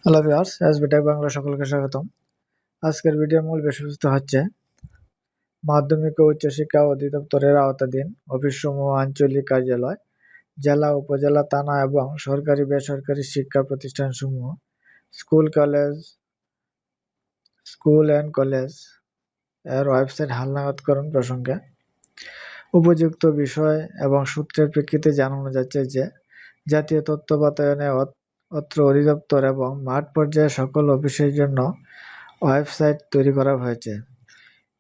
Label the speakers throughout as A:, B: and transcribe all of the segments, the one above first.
A: Hello viewers, SB tech Bangla সকলকে স্বাগতম। আজকের ভিডিওর মূল বিষয়বস্তু হচ্ছে মাধ্যমিক ও উচ্চশিক্ষা অধিদপ্তরের আওতাধীন অফিসসমূহ, আঞ্চলিক কার্যালয়, জেলা, উপজেলা, থানা এবং সরকারি বেসরকারি শিক্ষা প্রতিষ্ঠানসমূহ, স্কুল অ্যান্ড কলেজ এর ওয়েবসাইট হালনাগাদকরণ প্রসঙ্গে উপযুক্ত বিষয় এবং সূত্রের প্রেক্ষিতে জানানো যাচ্ছে যে জাতীয় তথ্য বাতায়নে অত্র অধিদপ্তর এবং মাঠ পর্যায়ে সকল অফিসের জন্য ওয়েবসাইট তৈরি করা হয়েছে।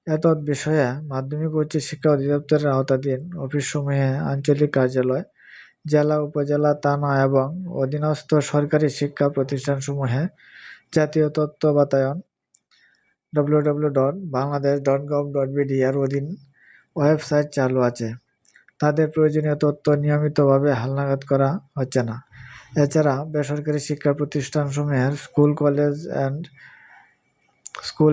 A: এতদ বিষয়ে মাধ্যমিক ও উচ্চশিক্ষা অধিদপ্তরের আওতাধীন অফিসসমূহে, আঞ্চলিক কার্যালয়, জেলা, উপজেলা, থানা এবং অধীনস্থ সরকারি শিক্ষা প্রতিষ্ঠানসমূহে জাতীয় তথ্য বাতায়ন www.bangladesh.gov.bd এর অধীন ওয়েবসাইট চালু আছে। তাদের প্রয়োজনীয় তথ্য নিয়মিতভাবে হালনাগাদ করা হচ্ছে না। এছাড়া বেসরকারি শিক্ষা প্রতিষ্ঠানসমূহের স্কুল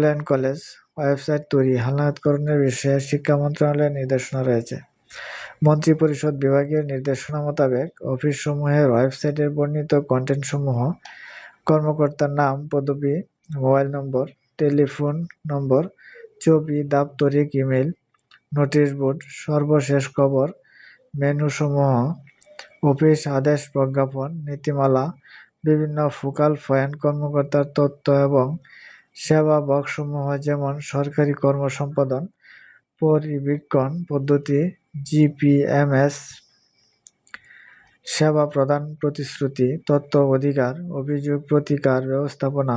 A: অ্যান্ড কলেজ ওয়েবসাইট তৈরি, হালনাগাদকরণের বিষয়ে শিক্ষা মন্ত্রণালয়ের নির্দেশনা রয়েছে। মন্ত্রিপরিষদ বিভাগীয় নির্দেশনা মোতাবেক অফিসসমূহের ওয়েবসাইটের বর্ণিত কন্টেন্টসমূহ কর্মকর্তার নাম, পদবি, মোবাইল নম্বর, টেলিফোন নম্বর, ছবি, দাপ্তরিক ইমেইল, নোটিশ বোর্ড, সর্বশেষ খবর, মেনুসমূহ, অফিস আদেশ, প্রজ্ঞাপন, নীতিমালা, বিভিন্ন ফোকাল পয়েন্ট কর্মকর্তার তথ্য এবং সেবা বক্সসমূহ যেমন সরকারি কর্ম সম্পাদন, পরিবীক্ষণ পদ্ধতি, জিপিএমএস, সেবা প্রদান প্রতিশ্রুতি, তথ্য অধিকার, অভিযোগ প্রতিকার ব্যবস্থাপনা,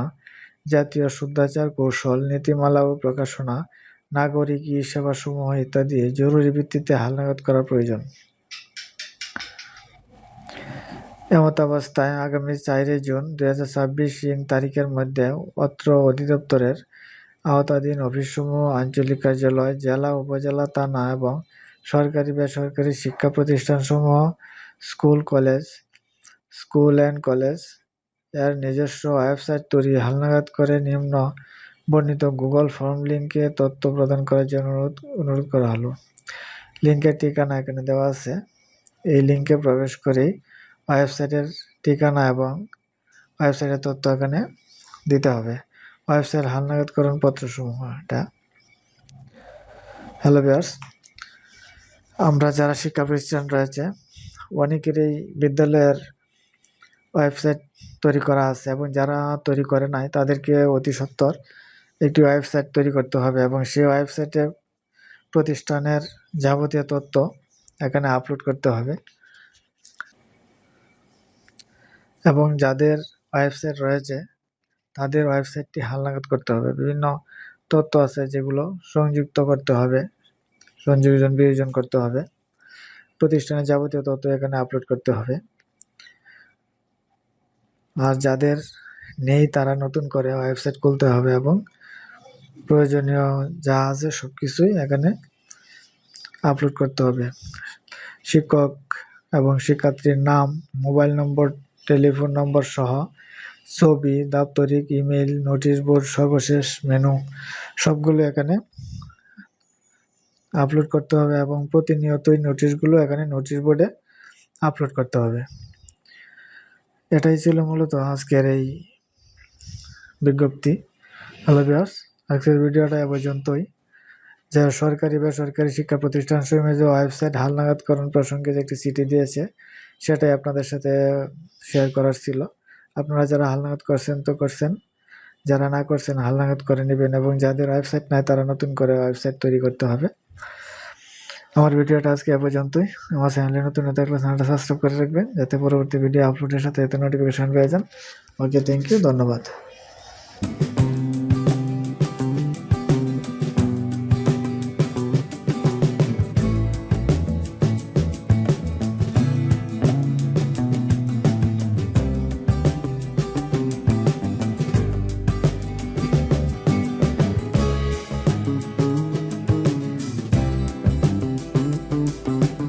A: জাতীয় শুদ্ধাচার কৌশল, নীতিমালা ও প্রকাশনা, নাগরিক ই-সেবাসমূহ ইত্যাদি জরুরি ভিত্তিতে হালনাগাদ করা প্রয়োজন। এমতাবস্থায় আগামী 4 জুন 2026 তারিখের মধ্যে অত্র অধিদপ্তরের আওতাধীন অফিসসমূহ, আঞ্চলিক কার্যালয়, জেলা, উপজেলা, থানা এবং সরকারি বেসরকারি শিক্ষা প্রতিষ্ঠানসমূহ, স্কুল অ্যান্ড কলেজ এর নিজস্ব ওয়েবসাইট তৈরি, হালনাগাদ করে নিম্ন বর্ণিত গুগল ফর্ম লিঙ্কে তথ্য প্রদান করার জন্য অনুরোধ করা হলো। লিঙ্কের ঠিকানা এখানে দেওয়া আছে। এই লিঙ্কে প্রবেশ করেই ওয়েবসাইটের ঠিকানা এবং ওয়েবসাইটের তথ্য এখানে দিতে হবে। ওয়েবসাইট হালনাগাদকরণ পত্রসমূহ এটা। হ্যালো ভিউয়ার্স, আমরা যারা শিক্ষা প্রতিষ্ঠান রয়েছে অনেকেরই বিদ্যালয়ের ওয়েবসাইট তৈরি করা আছে এবং যারা তৈরি করে নাই তাদেরকে অতি সত্বর একটি ওয়েবসাইট তৈরি করতে হবে এবং সেই ওয়েবসাইটে প্রতিষ্ঠানের যাবতীয় তথ্য এখানে আপলোড করতে হবে এবং যাদের ওয়েবসাইট রয়েছে তাদের ওয়েবসাইটটি হালনাগাদ করতে হবে। বিভিন্ন তথ্য আছে যেগুলো সংযুক্ত করতে হবে, সংযোজন বিয়োজন করতে হবে, প্রতিষ্ঠানের যাবতীয় তথ্য এখানে আপলোড করতে হবে। আর যাদের নেই তারা নতুন করে ওয়েবসাইট খুলতে হবে এবং প্রয়োজনীয় যা আছে সবকিছুই এখানে আপলোড করতে হবে। শিক্ষক এবং শিক্ষার্থীর নাম, মোবাইল নম্বর, টেলিফোন নম্বর সহ ছবি, দাপ্তরিক ইমেইল, নোটিশ বোর্ড, সর্বশেষ মেনু সবগুলো এখানে আপলোড করতে হবে এবং প্রতিনিয়তই নোটিশগুলো এখানে নোটিশ বোর্ডে আপলোড করতে হবে। এটাই ছিল মূলত আজকের এই বিজ্ঞপ্তি। হ্যালো ভিউয়ার্স, আজকের ভিডিওটা এ পর্যন্তই। যারা সরকারি বেসরকারি শিক্ষা প্রতিষ্ঠান সমূহে যে ওয়েবসাইট হালনাগাদকরণ প্রসঙ্গে যে একটি চিঠি দিয়েছে সেটাই আপনাদের সাথে শেয়ার করার ছিল। আপনারা যারা হালনাগাদ করছেন তো করছেন, যারা না করছেন হালনাগাদ করে নেবেন এবং যাদের ওয়েবসাইট নাই তারা নতুন করে ওয়েবসাইট তৈরি করতে হবে। আমার ভিডিওটা আজকে এ পর্যন্তই। আমার চ্যানেলে নতুন হতে থাকলে চ্যানেলটা সাবস্ক্রাইব করে রাখবেন যাতে পরবর্তী ভিডিও আপলোডের সাথে এতে নোটিফিকেশন পেয়ে যান। ওকে, থ্যাংক ইউ, ধন্যবাদ।